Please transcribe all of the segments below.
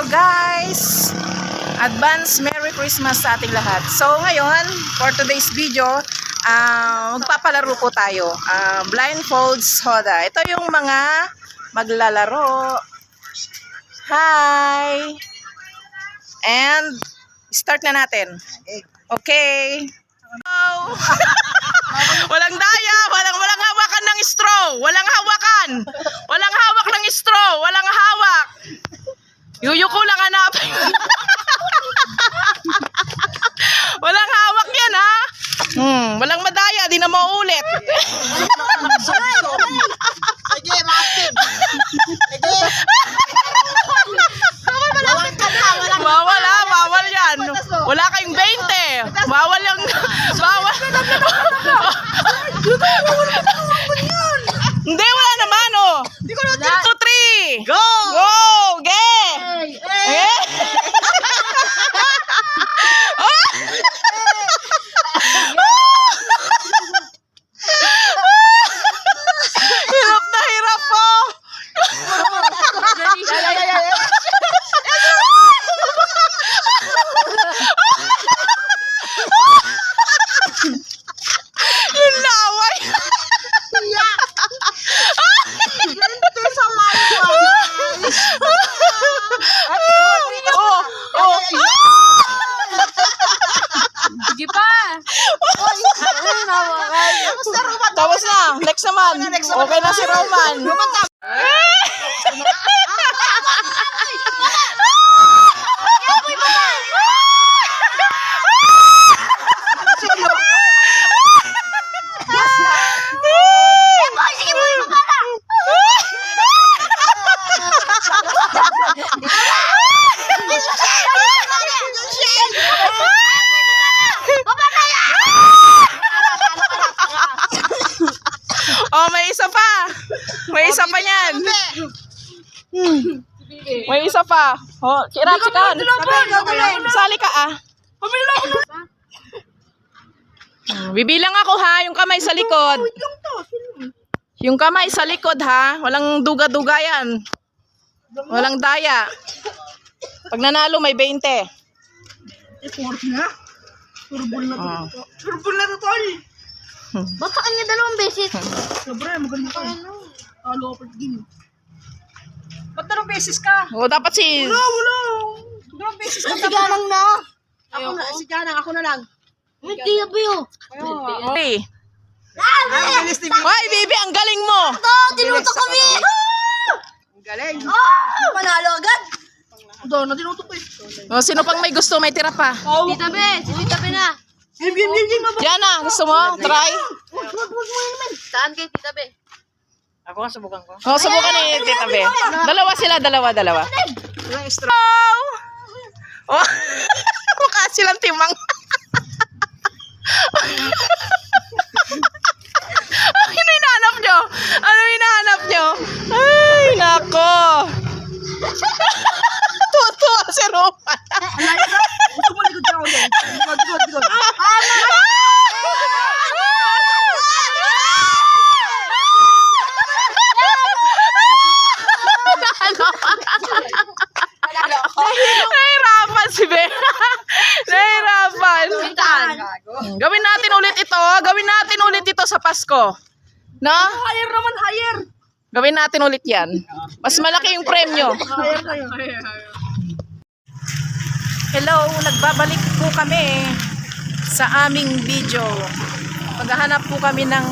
Hello guys! Advance Merry Christmas sa ating lahat. So ngayon, for today's video, magpapalaro po tayo. Blindfolds Hoda. Ito yung mga maglalaro. Hi! And start na natin. Okay. Oh. Walang daya, walang hawakan ng straw. Walang hawakan. Walang hawak ng straw. Walang hawak. Yuyuko lang hanapin. Walang hawak yan, ha? Walang madaya, di na mauulit. Sige, makin. Sige. Bawal yan. Wala kayong 20. Bawal yung, bawal. Hindi, wala naman, oh. 1, 2, 3. Go! Go! Ge! Eh? Hirap na hirap po. Yung laway. Sige pa. Tapos na. Next naman. Okay na si Roman. Oh, may isa pa. May isa pa yan. May isa pa. Oh, kiratsikan. Sali ka, ah. Bibilang ako, ha. Yung kamay sa likod. Yung kamay sa likod, ha. Walang duga-duga yan. Walang daya. Pag nanalo, may 20. Turbol na to. Turbol na to, tol. Basta kanya 2 beses. Sobre, magaling ka. Halo ka pag-game. Ba't 2 beses ka? Oh, dapat si... Wala. 2 beses ka. Sige lang na. Ako na, si Jana, ako na lang. Hindi abuyo. Hey. Ang bilis ni Bibi. Hoy, Bibi, ang galing mo. Tinuto kami. Ang galing. Panalo agad. Doon, na tinutok ko eh. Oh, sino pang may gusto, may tira pa. Tita Be, si Tita Be na. Game. Diana, gusto mo? Try? Saan kay Tita Be? Ako nga, subukan ko. Oh, subukan ni Tita Be. Dalawa sila, dalawa. Ilang extra. Oh, mukha silang timang. Ano hinahanap nyo? Ano hinahanap nyo? Ay, nako. Tuwa si Roman. Tumalikod ka ako doon. Likod. Nahirapan si Be. Nahirapan. Gawin natin ulit ito. Gawin natin ulit ito sa Pasko. No? Higher naman, higher. Gawin natin ulit yan. Mas malaki yung premyo. Higher tayo. Hello, nagbabalik po kami sa aming video. Maghahanap po kami ng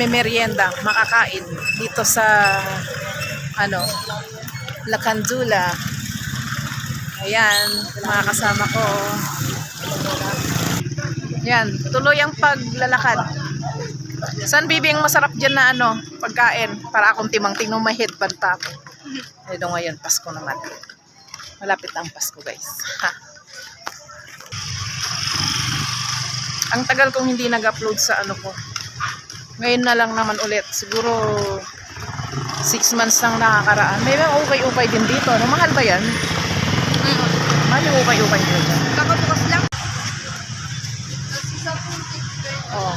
merienda, makakain dito sa Lacandula. Ayan, mga kasama ko. Yan, tuloy ang paglalakad. San Bibi ang masarap dyan na pagkain para akong timang-tinong may headband pa ako. Ito ngayon, Pasko naman. Malapit ang Pasko, guys. Ha. Ang tagal kong hindi nag-upload sa ko. Ngayon na lang naman ulit. Siguro 6 months lang nakakaraan. May mga ukay-ukay din dito. Ano, mahal ba yan? Mahal yung ukay-ukay dito. Kakabukas lang. Oh.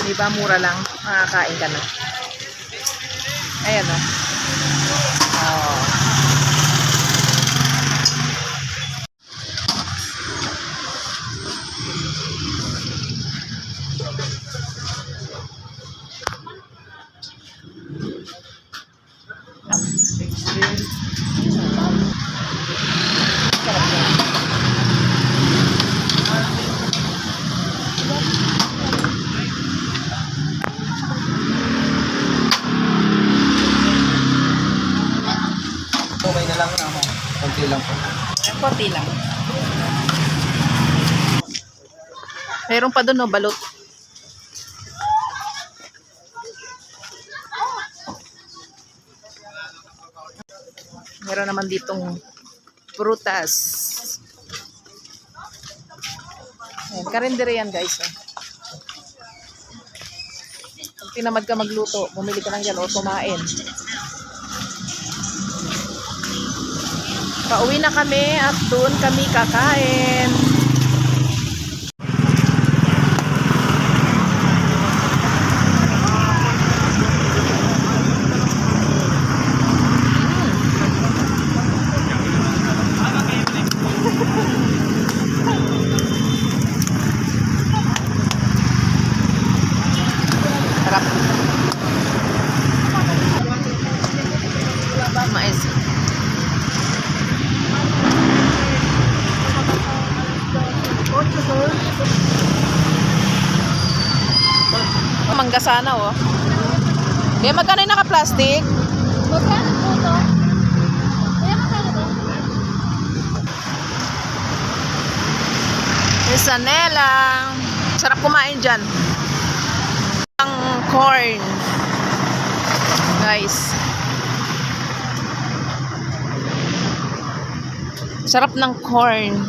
Di ba mura lang? Makakain ka na. Ayan o. Oh. Okay na lang naman. Konti lang po. Konti lang. Meron pa doon, no, balot. Meron naman ditong prutas. Ayan, karindere yan, guys. Kung tinamad ka magluto, bumili ka lang dyan o kumain. Pauwi na kami at doon kami kakain. Sarap. Mais. Mangga sana, oh. Kaya magkano yung naka-plastic? Magkano po to? Kaya magkano to? Isanela. Sarap kumain dyan. Ang corn. Guys. Sarap ng corn.